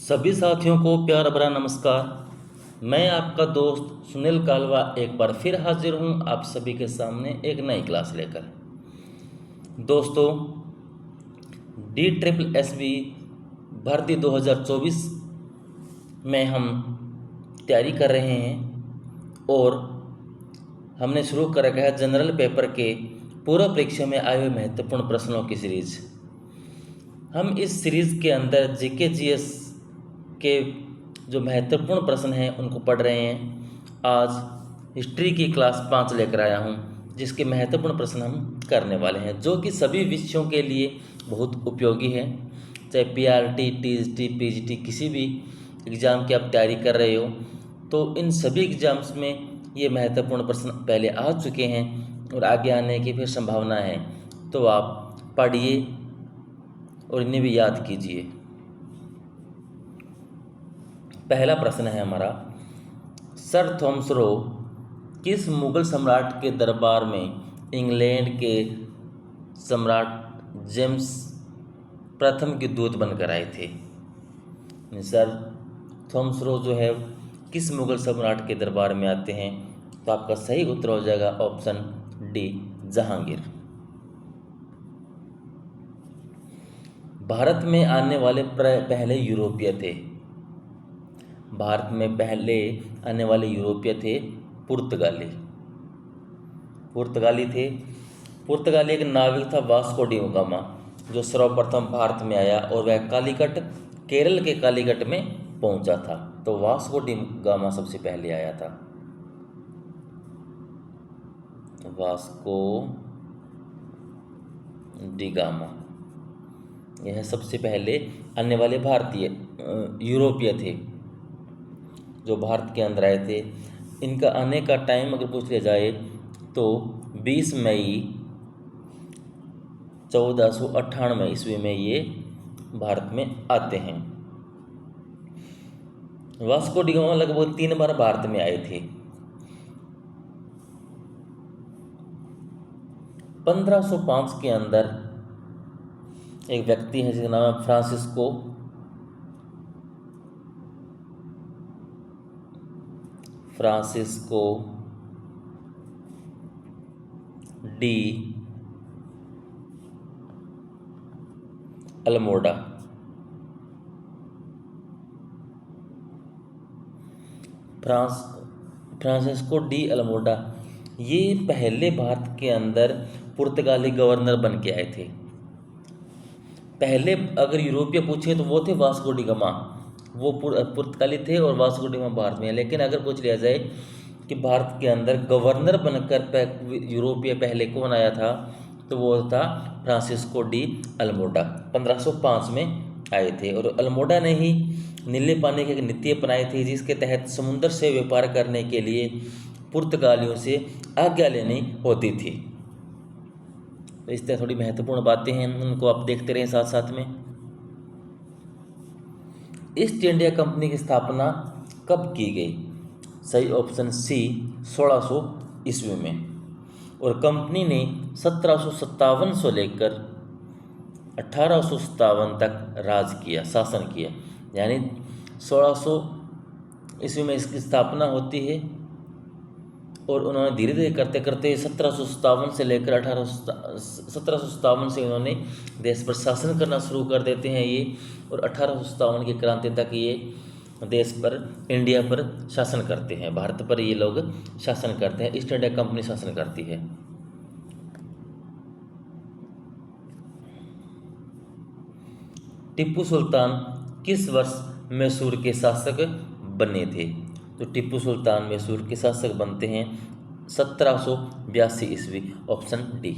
सभी साथियों को प्यार भरा नमस्कार। मैं आपका दोस्त सुनील कालवा एक बार फिर हाजिर हूँ आप सभी के सामने एक नई क्लास लेकर। दोस्तों, DSSB भर्ती 2024 में हम तैयारी कर रहे हैं और हमने शुरू कर रखा है जनरल पेपर के पूर्व परीक्षा में आए हुए महत्वपूर्ण प्रश्नों की सीरीज। हम इस सीरीज़ के अंदर जीके जीएस के जो महत्वपूर्ण प्रश्न हैं उनको पढ़ रहे हैं। आज हिस्ट्री की क्लास 5 लेकर आया हूं, जिसके महत्वपूर्ण प्रश्न हम करने वाले हैं, जो कि सभी विषयों के लिए बहुत उपयोगी है। चाहे PRT, TST, PGT किसी भी एग्ज़ाम की आप तैयारी कर रहे हो, तो इन सभी एग्ज़ाम्स में ये महत्वपूर्ण प्रश्न पहले आ चुके हैं और आगे आने की फिर संभावना है। तो आप पढ़िए और इन्हें भी याद कीजिए। पहला प्रश्न है हमारा, सर थॉमस रो किस मुगल सम्राट के दरबार में इंग्लैंड के सम्राट जेम्स प्रथम के दूत बनकर आए थे? सर थॉमस रो जो है किस मुगल सम्राट के दरबार में आते हैं? तो आपका सही उत्तर हो जाएगा ऑप्शन डी, जहांगीर। भारत में आने वाले पहले यूरोपीय थे। भारत में पहले आने वाले यूरोपीय थे पुर्तगाली थे। पुर्तगाली एक नाविक था वास्को डी गामा, जो सर्वप्रथम भारत में आया और वह कालीकट, केरल के कालीकट में पहुंचा था। तो वास्को डी गामा सबसे पहले आया था। वास्को डी गामा यह सबसे पहले आने वाले भारतीय यूरोपीय थे जो भारत के अंदर आए थे। इनका आने का टाइम अगर पूछ लिया जाए तो 20 मई 1498 ईस्वी में ये भारत में आते हैं। वास्को डी गामा लगभग 3 बार भारत में आए थे। 1505 के अंदर एक व्यक्ति है जिसका नाम है Francisco de Almora. Francisco de Almora ये पहले भारत के अंदर पुर्तगाली गवर्नर बन के आए थे। पहले अगर यूरोपीय पूछे तो वो थे वास्को डी गामा, वो पुर्तगाली थे और वास्को डी गामा भारत में है। लेकिन अगर पूछ लिया जाए कि भारत के अंदर गवर्नर बनकर यूरोपीय पहले कौन आया था, तो वो था फ्रांसिस्को डी अल्मोडा। 1505 में आए थे और अल्मोडा ने ही नीले पानी की एक नीति अपनाई थी, जिसके तहत समुद्र से व्यापार करने के लिए पुर्तगालियों से आज्ञा लेनी होती थी। तो इस तरह थोड़ी महत्वपूर्ण बातें हैं, उनको आप देखते रहें साथ साथ में। ईस्ट इंडिया कंपनी की स्थापना कब की गई? सही ऑप्शन सी, 1600 ईस्वी में। और कंपनी ने 1757 से लेकर 1857 तक राज किया, शासन किया। यानी 1600 ईस्वी में इसकी स्थापना होती है और उन्होंने धीरे धीरे करते करते 1757 से लेकर 1757 से उन्होंने देश पर शासन करना शुरू कर देते हैं ये, और 1857 की क्रांति तक ये देश पर, इंडिया पर शासन करते हैं। भारत पर ये लोग शासन करते हैं, ईस्ट इंडिया कंपनी शासन करती है। टिप्पू सुल्तान किस वर्ष मैसूर के शासक बने थे? तो टिप्पू सुल्तान मैसूर के शासक बनते हैं 1782 ईस्वी, ऑप्शन डी।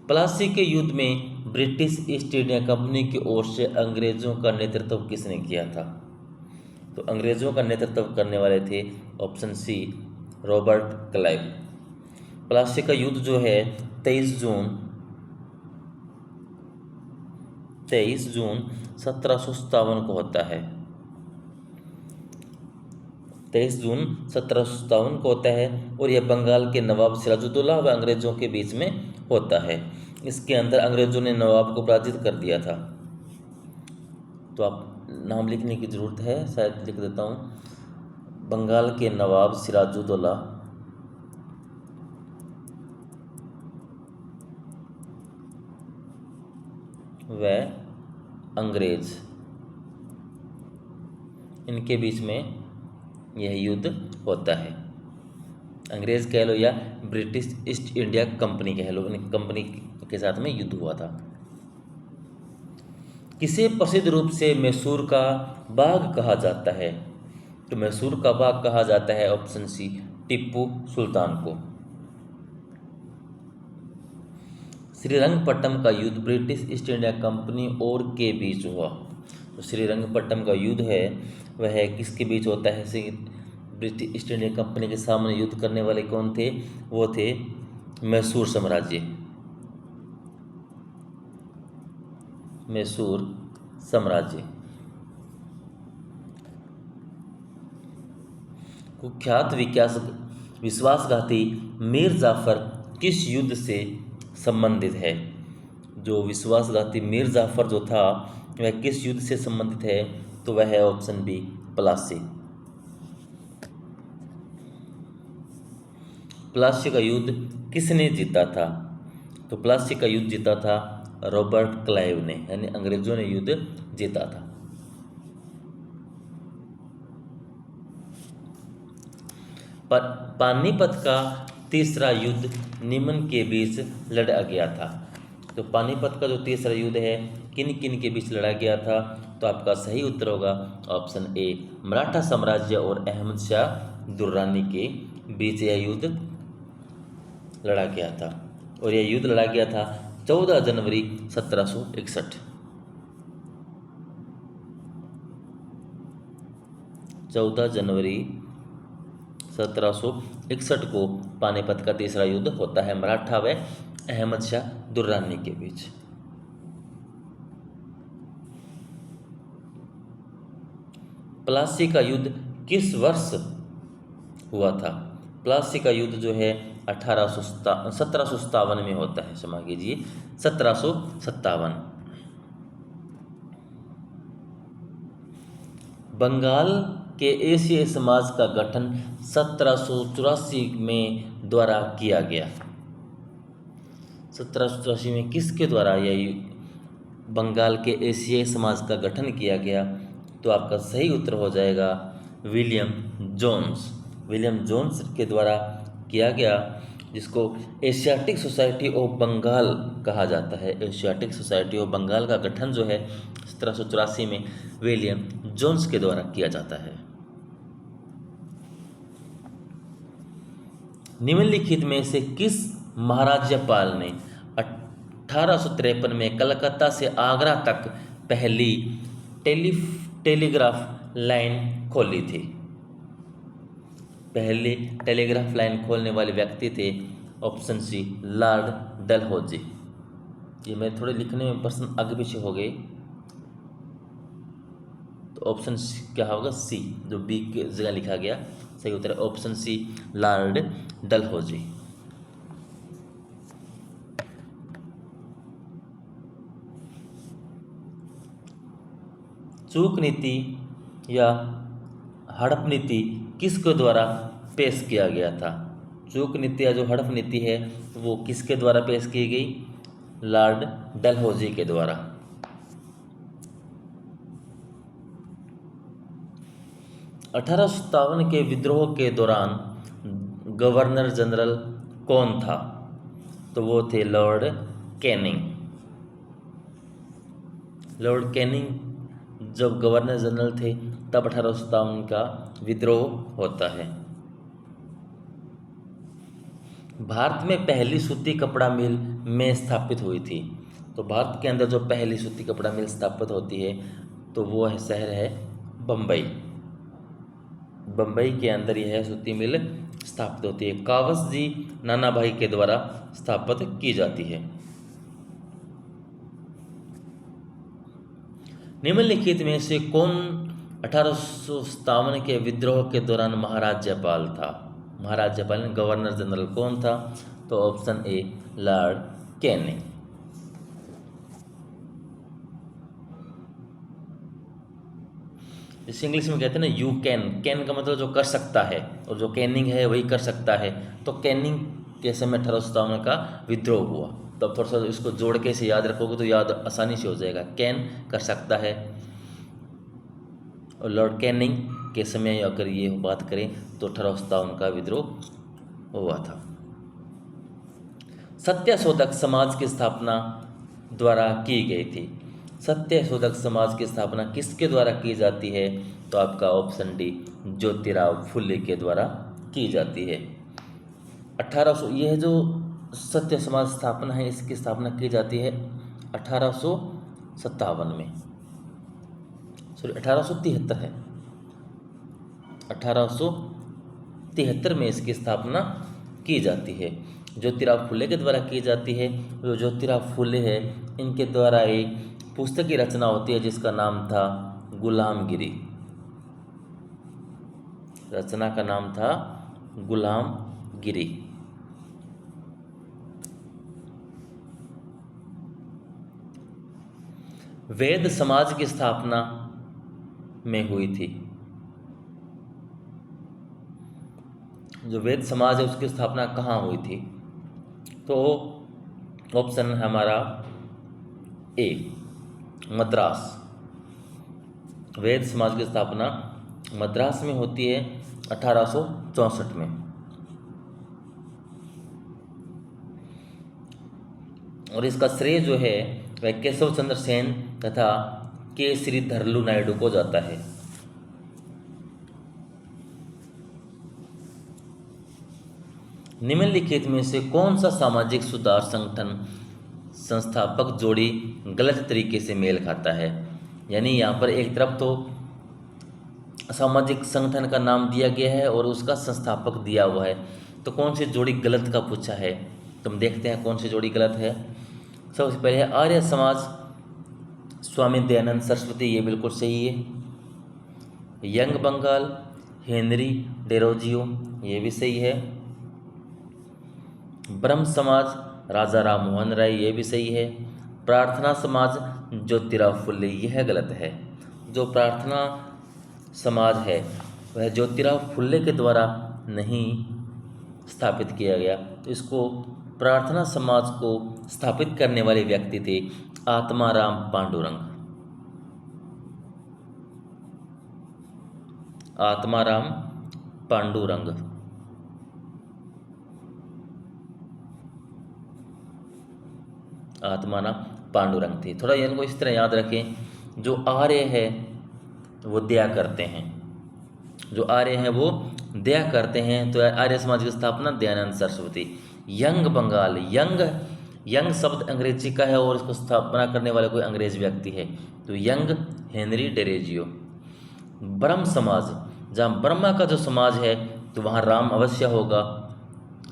प्लासी के युद्ध में ब्रिटिश ईस्ट इंडिया कंपनी की ओर से अंग्रेजों का नेतृत्व किसने किया था? तो अंग्रेजों का नेतृत्व करने वाले थे option C, Robert Clive. Plassey का युद्ध जो है 23 जून 1757 को होता है। 23 जून 1757 को होता है और यह बंगाल के नवाब सिराजुद्दौला व अंग्रेजों के बीच में होता है। इसके अंदर अंग्रेजों ने नवाब को पराजित कर दिया था। तो आप नाम लिखने की ज़रूरत है, शायद लिख देता हूँ। बंगाल के नवाब सिराजुद्दौला व अंग्रेज, इनके बीच में यह युद्ध होता है। अंग्रेज कह लो या ब्रिटिश ईस्ट इंडिया कंपनी कह लो, इन कंपनी के साथ में युद्ध हुआ था। किसे प्रसिद्ध रूप से मैसूर का बाग कहा जाता है? तो मैसूर का बाग कहा जाता है ऑप्शन सी, टीपू सुल्तान को। श्रीरंगपट्टम का युद्ध ब्रिटिश ईस्ट इंडिया कंपनी और के बीच हुआ। तो श्रीरंगपट्टम का युद्ध है वह किसके बीच होता है? ब्रिटिश ईस्ट इंडिया कंपनी के सामने युद्ध करने वाले कौन थे? वो थे मैसूर साम्राज्य। मैसूर साम्राज्य। कुख्यात विश्वासघाती मीर जाफर किस युद्ध से संबंधित है? जो विश्वासघाती मीर जाफर जो था वह किस युद्ध से संबंधित है? तो वह है ऑप्शन बी, प्लासी। प्लासी का युद्ध किसने जीता था? तो प्लासी का युद्ध जीता था रॉबर्ट क्लाइव ने, यानी अंग्रेजों ने युद्ध जीता था। पानीपत का तीसरा युद्ध निम्न के बीच लड़ा गया था। तो पानीपत का जो तीसरा युद्ध है किन किन के बीच लड़ा गया था? तो आपका सही उत्तर होगा ऑप्शन ए, मराठा साम्राज्य और अहमद शाह दुर्रानी के बीच यह युद्ध लड़ा गया था। और यह युद्ध लड़ा गया था 14 जनवरी 1761। 14 जनवरी 1761 को पानीपत का तीसरा युद्ध होता है मराठा व अहमद शाह दुर्रानी के बीच। प्लासी का युद्ध किस वर्ष हुआ था? प्लासी का युद्ध जो है 1757 में होता है, क्षमा कीजिए 1757। बंगाल के एशियाई समाज का गठन 1784 में द्वारा किया गया। 1784 में किसके द्वारा यह बंगाल के एशियाई समाज का गठन किया गया? तो आपका सही उत्तर हो जाएगा विलियम जोन्स। विलियम जोन्स के द्वारा किया गया, जिसको एशियाटिक सोसाइटी ऑफ बंगाल कहा जाता है। एशियाटिक सोसाइटी ऑफ बंगाल का गठन जो है 1784 में विलियम जोन्स के द्वारा किया जाता है। निम्नलिखित में से किस महाराज्यपाल ने 1853 में कलकत्ता से आगरा तक पहली टेलीग्राफ लाइन खोली थी? पहले टेलीग्राफ लाइन खोलने वाले व्यक्ति थे ऑप्शन सी, लॉर्ड डलहौजी। ये मैं थोड़े लिखने में प्रश्न आगे पीछे हो गए, तो ऑप्शन क्या होगा? सी, जो बी की जगह लिखा गया सही उत्तर है ऑप्शन सी, लॉर्ड डलहौजी। चूक नीति या हड़प नीति किसके द्वारा पेश किया गया था? चूक नीति या जो हड़प नीति है वो किसके द्वारा पेश की गई? लॉर्ड डलहौजी के द्वारा। अठारह के विद्रोह के दौरान गवर्नर जनरल कौन था? तो वो थे लॉर्ड कैनिंग। लॉर्ड कैनिंग जब गवर्नर जनरल थे तब 1857 का विद्रोह होता है। भारत में पहली सूती कपड़ा मिल में स्थापित हुई थी। तो भारत के अंदर जो पहली सूती कपड़ा मिल स्थापित होती है तो वो है शहर है बम्बई। बम्बई के अंदर यह सूती मिल स्थापित होती है। कावस जी नाना भाई के द्वारा स्थापित की जाती है। निम्नलिखित में से कौन 1857 के विद्रोह के दौरान महाराज्यपाल था? महाराज्यपाल गवर्नर जनरल कौन था? तो ऑप्शन ए, लॉर्ड कैनिंग। जैसे इंग्लिश में कहते हैं ना यू कैन, कैन का मतलब जो कर सकता है, और जो कैनिंग है वही कर सकता है। तो कैनिंग के समय 1857 का विद्रोह हुआ। तो अब थोड़ा सा इसको जोड़ के इसे याद रखोगे तो याद आसानी से हो जाएगा। कैन कर सकता है, और लॉर्ड कैनिंग के समय अगर ये बात करें तो 1857 का विद्रोह हुआ था। सत्यशोधक समाज की स्थापना द्वारा की गई थी। सत्यशोधक समाज की स्थापना किसके द्वारा की जाती है? तो आपका ऑप्शन डी, ज्योतिराव फुले के द्वारा की जाती है। 1800, यह जो सत्य समाज स्थापना है इसकी स्थापना की जाती है 1857 में, सॉरी 1873 है, 1873 में इसकी स्थापना की जाती है। ज्योतिराव फुले के द्वारा की जाती है। जो ज्योतिराव फुले है इनके द्वारा एक पुस्तक की रचना होती है जिसका नाम था गुलामगिरी। रचना का नाम था गुलामगिरी। वेद समाज की स्थापना में हुई थी। जो वेद समाज है उसकी स्थापना कहाँ हुई थी? तो ऑप्शन है हमारा ए, मद्रास। वेद समाज की स्थापना मद्रास में होती है 1864 में। और इसका श्रेय जो है वह केशव चंद्र सेन तथा के श्रीधरलू नायडू को जाता है। निम्नलिखित में से कौन सा सामाजिक सुधार संगठन संस्थापक जोड़ी गलत तरीके से मेल खाता है? यानी यहाँ पर एक तरफ तो सामाजिक संगठन का नाम दिया गया है और उसका संस्थापक दिया हुआ है, तो कौन सी जोड़ी गलत का पूछा है? तो हम देखते हैं कौन सी जोड़ी गलत है। सबसे पहले है आर्य समाज, स्वामी दयानंद सरस्वती, ये बिल्कुल सही है। यंग बंगाल, हेनरी डेरोजियो, ये भी सही है। ब्रह्म समाज, राजा राम मोहन राय, ये भी सही है। प्रार्थना समाज, ज्योतिराव फुले, यह गलत है। जो प्रार्थना समाज है वह ज्योतिराव फुले के द्वारा नहीं स्थापित किया गया। तो इसको प्रार्थना समाज को स्थापित करने वाले व्यक्ति थे आत्माराम पांडुरंग। आत्माराम पांडुरंग। आत्माराम पांडुरंग थे। थोड़ा इनको इस तरह याद रखें, जो आर्य है वो दया करते हैं, जो आर्य हैं वो दया करते हैं। तो आर्य समाज की स्थापना दयानंद सरस्वती। यंग बंगाल, यंग शब्द अंग्रेजी का है और इसको स्थापना करने वाले कोई अंग्रेज व्यक्ति है, तो यंग हेनरी डेरोजियो। ब्रह्म समाज, जहाँ ब्रह्मा का जो समाज है तो वहाँ राम अवश्य होगा,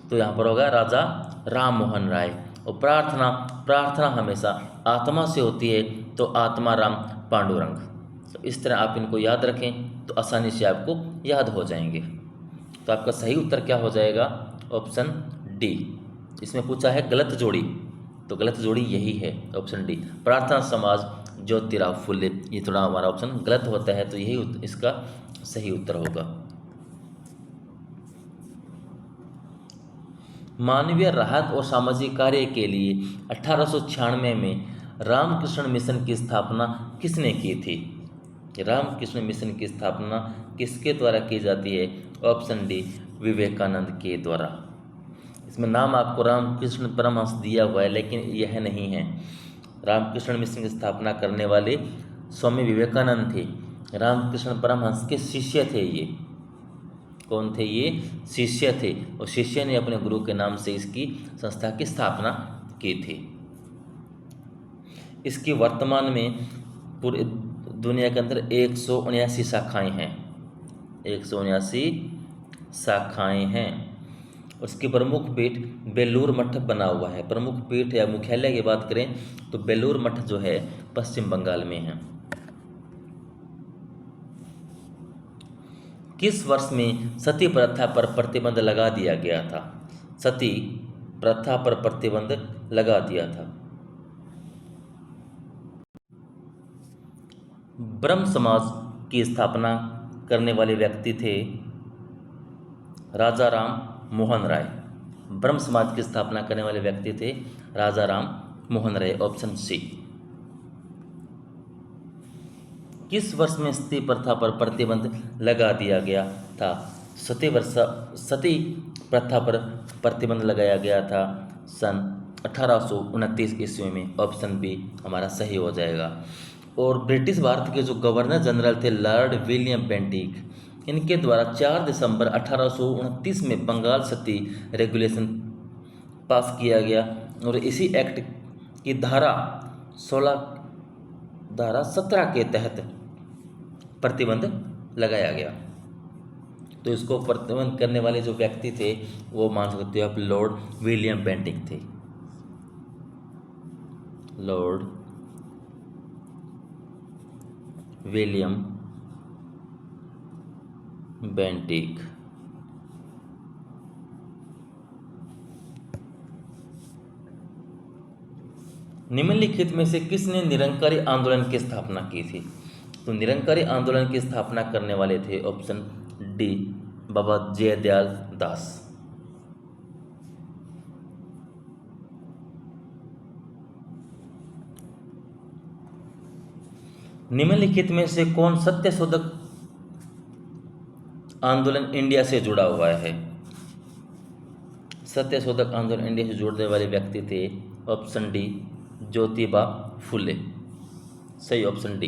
तो यहाँ पर होगा राजा राम मोहन राय। और प्रार्थना हमेशा आत्मा से होती है, तो आत्मा राम पांडुरंग। तो इस तरह आप इनको याद रखें तो आसानी से आपको याद हो जाएंगे। तो आपका सही उत्तर क्या हो जाएगा? Option D. इसमें पूछा है गलत जोड़ी, तो गलत जोड़ी यही है, ऑप्शन डी, प्रार्थना समाज ज्योतिराव फुले। ये थोड़ा हमारा ऑप्शन गलत होता है, तो यही इसका सही उत्तर होगा। मानवीय राहत और सामाजिक कार्य के लिए 1896 में रामकृष्ण मिशन की स्थापना किसने की थी? रामकृष्ण मिशन की स्थापना किसके द्वारा की जाती है? ऑप्शन डी, विवेकानंद के द्वारा। इसमें नाम आपको रामकृष्ण परमहंस दिया हुआ है, लेकिन यह नहीं है। रामकृष्ण मिशन की स्थापना करने वाले स्वामी विवेकानंद थे। रामकृष्ण परमहंस के शिष्य थे ये। कौन थे ये? शिष्य थे, और शिष्य ने अपने गुरु के नाम से इसकी संस्था की स्थापना की थी। इसकी वर्तमान में पूरे दुनिया के अंदर 179 शाखाएं हैं। 179 शाखाएं हैं। उसकी प्रमुख पीठ बेलूर मठ बना हुआ है। प्रमुख पीठ या मुख्यालय की बात करें तो बेलूर मठ जो है पश्चिम बंगाल में है। किस वर्ष में सती प्रथा पर प्रतिबंध लगा दिया गया था? सती प्रथा पर प्रतिबंध लगा दिया था। ब्रह्म समाज की स्थापना करने वाले व्यक्ति थे राजा राम मोहन राय। ब्रह्म समाज की स्थापना करने वाले व्यक्ति थे राजा राम मोहन राय, ऑप्शन सी। किस वर्ष में सती प्रथा पर प्रतिबंध लगा दिया गया था? सती प्रथा पर प्रतिबंध लगाया गया था सन 1829 ईस्वी में, ऑप्शन बी हमारा सही हो जाएगा। और ब्रिटिश भारत के जो गवर्नर जनरल थे लॉर्ड विलियम बेंटिक, इनके द्वारा 4 दिसंबर 1829 में बंगाल सती रेगुलेशन पास किया गया और इसी एक्ट की धारा 17 के तहत प्रतिबंध लगाया गया। तो इसको प्रतिबंध करने वाले जो व्यक्ति थे वो मान सकते हो आप लॉर्ड विलियम बेंटिक थे। Lord William Bentinck. निम्नलिखित में से किसने निरंकारी आंदोलन की स्थापना की थी? तो निरंकारी आंदोलन की स्थापना करने वाले थे ऑप्शन डी बाबा जयदयाल दास। निम्नलिखित में से कौन सत्यशोधक आंदोलन इंडिया से जुड़ा हुआ है? सत्यशोधक आंदोलन इंडिया से जुड़ने वाले व्यक्ति थे ऑप्शन डी ज्योतिबा फुले, सही ऑप्शन डी।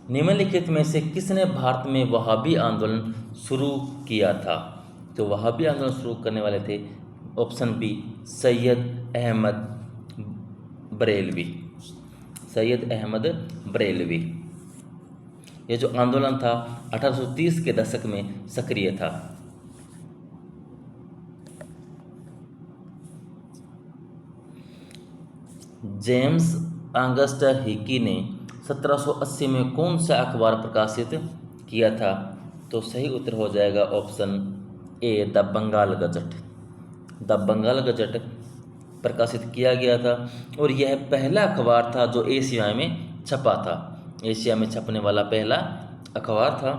निम्नलिखित में से किसने भारत में वहाबी आंदोलन शुरू किया था? तो वहाबी आंदोलन शुरू करने वाले थे ऑप्शन बी सैयद अहमद बरेलवी, सैयद अहमद बरेलवी। ये जो आंदोलन था 1830 के दशक में सक्रिय था। जेम्स ऑगस्ट हिकी ने 1780 में कौन सा अखबार प्रकाशित किया था? तो सही उत्तर हो जाएगा option A the Bengal Gazette. The Bengal Gazette प्रकाशित किया गया था और यह पहला अखबार था जो एशिया में छपा था। एशिया में छपने वाला पहला अखबार था।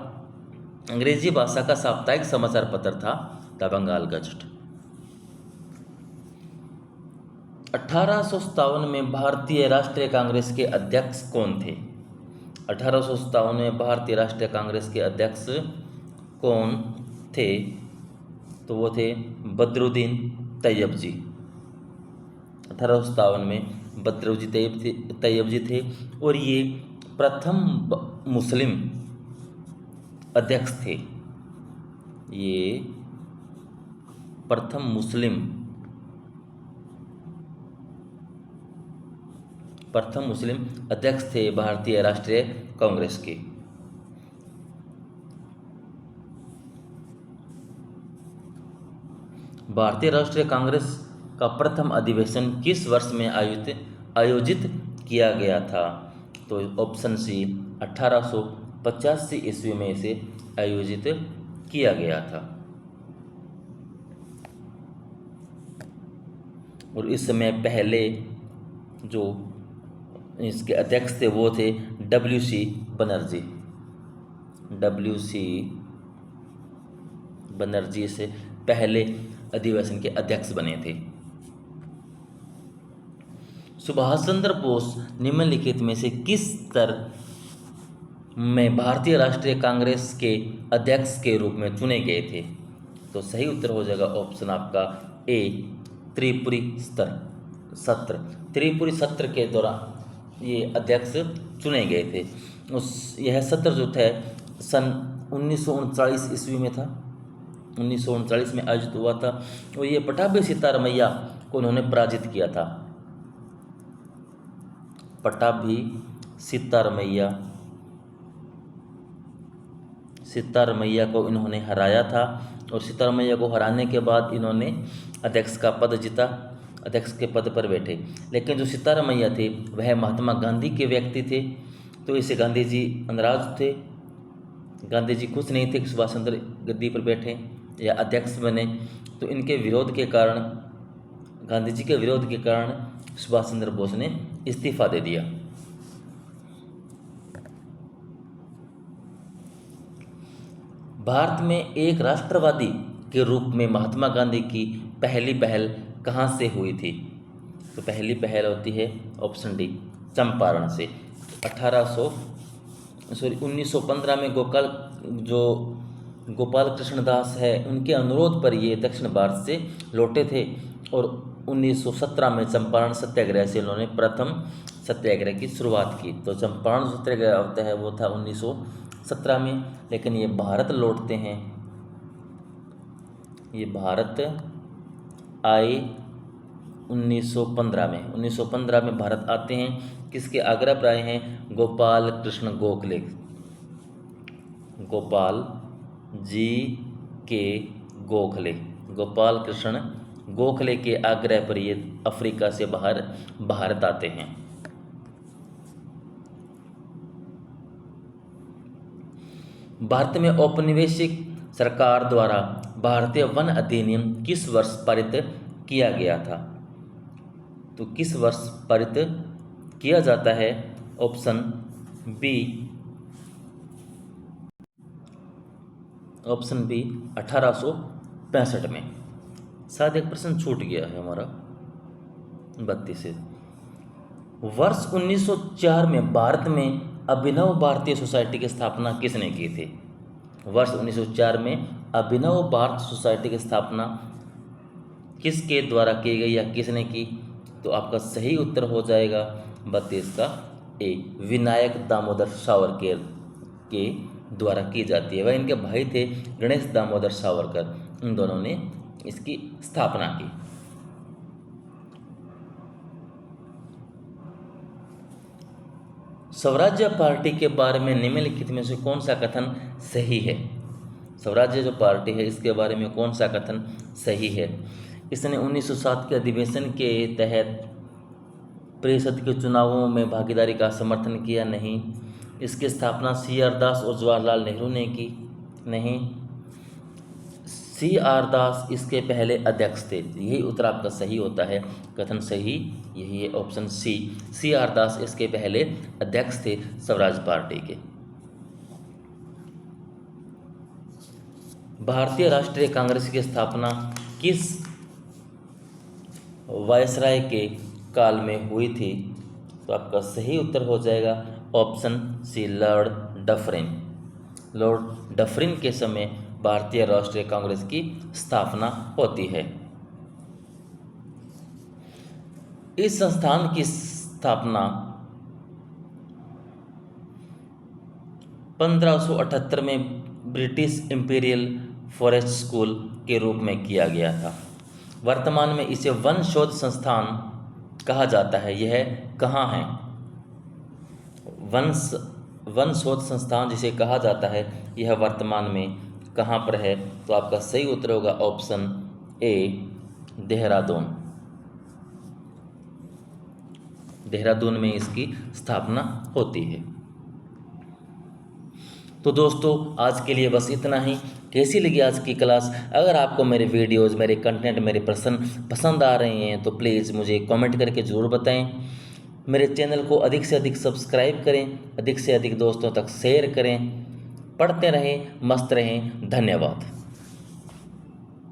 अंग्रेजी भाषा का साप्ताहिक समाचार पत्र था द बंगाल गजट। 1857 में भारतीय राष्ट्रीय कांग्रेस के अध्यक्ष कौन थे? 1857 में भारतीय राष्ट्रीय कांग्रेस के अध्यक्ष कौन थे? तो वो थे बदरुद्दीन तैयब जी। 1857 में बदरुद्दीन तैयब जी थे और ये प्रथम मुस्लिम अध्यक्ष थे। ये प्रथम मुस्लिम अध्यक्ष थे भारतीय राष्ट्रीय कांग्रेस के। भारतीय राष्ट्रीय कांग्रेस का प्रथम अधिवेशन किस वर्ष में आयोजित किया गया था? तो ऑप्शन सी 1885 ईस्वी में इसे आयोजित किया गया था और इस समय पहले जो इसके अध्यक्ष थे वो थे WC बनर्जी से पहले अधिवेशन के अध्यक्ष बने थे। सुभाष चंद्र बोस निम्नलिखित में से किस स्तर में भारतीय राष्ट्रीय कांग्रेस के अध्यक्ष के रूप में चुने गए थे? तो सही उत्तर हो जाएगा ऑप्शन आपका ए त्रिपुरी सत्र के दौरान ये अध्यक्ष चुने गए थे। यह सत्र जो था सन 1939 ईस्वी में था, 1939 में आयोजित हुआ था और ये पटाभी सीतारमैया को उन्होंने पराजित किया था। पटाभी सीतारमैया को इन्होंने हराया था और सीतारमैया को हराने के बाद इन्होंने अध्यक्ष का पद जीता, अध्यक्ष के पद पर बैठे। लेकिन जो सीतारमैया थे वह महात्मा गांधी के व्यक्ति थे, तो इसे गांधी जी नाराज थे। गांधी जी खुश नहीं थे कि सुभाष चंद्र गद्दी पर बैठे या अध्यक्ष बने, तो इनके विरोध के कारण, गांधी जी के विरोध के कारण सुभाष चंद्र बोस ने इस्तीफा दे दिया। भारत में एक राष्ट्रवादी के रूप में महात्मा गांधी की पहली पहल कहाँ से हुई थी? तो पहली पहल होती है ऑप्शन डी, चंपारण से। 1915 में गोपाल कृष्णदास है, उनके अनुरोध पर ये दक्षिण भारत से लौटे थे और 1917 में चंपारण सत्याग्रह से उन्होंने प्रथम सत्याग्रह की शुरुआत की। तो चंपारण सत्याग्रह होता है वो था 1917 में, लेकिन ये भारत लौटते हैं, ये भारत आए 1915 में। 1915 में भारत आते हैं, किसके आग्रह पर आए हैं? गोपाल कृष्ण गोखले, गोपाल जी के गोखले, गोपाल कृष्ण गोखले के आग्रह पर ये अफ्रीका से बाहर भारत आते हैं। भारत में औपनिवेशिक सरकार द्वारा भारतीय वन अधिनियम किस वर्ष पारित किया गया था? तो किस वर्ष पारित किया जाता है? ऑप्शन बी 1865 में। शायद एक प्रश्न छूट गया है हमारा 32 से। वर्ष 1904 में भारत में अभिनव भारतीय सोसाइटी की स्थापना किसने की थी? वर्ष 1904 में अभिनव भारत सोसाइटी की स्थापना किसके द्वारा की गई या किसने की? तो आपका सही उत्तर हो जाएगा 32 का ए, विनायक दामोदर सावरकर के द्वारा की जाती है। वह इनके भाई थे गणेश दामोदर सावरकर, इन दोनों ने इसकी स्थापना की। स्वराज्य पार्टी के बारे में निम्नलिखित में से कौन सा कथन सही है? स्वराज्य जो पार्टी है इसके बारे में कौन सा कथन सही है? इसने 1907 के अधिवेशन के तहत परिषद के चुनावों में भागीदारी का समर्थन किया? नहीं। इसकी स्थापना CR दास और जवाहरलाल नेहरू ने की? नहीं। CR दास इसके पहले अध्यक्ष थे। यही उत्तर आपका सही होता है, कथन सही यही है, ऑप्शन सी, CR दास इसके पहले अध्यक्ष थे स्वराज पार्टी के। भारतीय राष्ट्रीय कांग्रेस की स्थापना किस वायसराय के काल में हुई थी? तो आपका सही उत्तर हो जाएगा option C, Lord Dufferin. Lord Dufferin के समय भारतीय राष्ट्रीय कांग्रेस की स्थापना होती है। इस संस्थान की स्थापना 1578 में ब्रिटिश इंपीरियल फॉरेस्ट स्कूल के रूप में किया गया था। वर्तमान में इसे वन शोध संस्थान कहा जाता है। यह कहाँ है? वन शोध संस्थान जिसे कहा जाता है यह वर्तमान में कहाँ पर है? तो आपका सही उत्तर होगा ऑप्शन ए, देहरादून। देहरादून में इसकी स्थापना होती है। तो दोस्तों आज के लिए बस इतना ही। कैसी लगी आज की क्लास? अगर आपको मेरे वीडियोज़, मेरे कंटेंट, मेरे प्रश्न पसंद आ रहे हैं तो प्लीज़ मुझे कमेंट करके ज़रूर बताएं। मेरे चैनल को अधिक से अधिक सब्सक्राइब करें, अधिक से अधिक दोस्तों तक शेयर करें। पढ़ते रहें, मस्त रहें। धन्यवाद।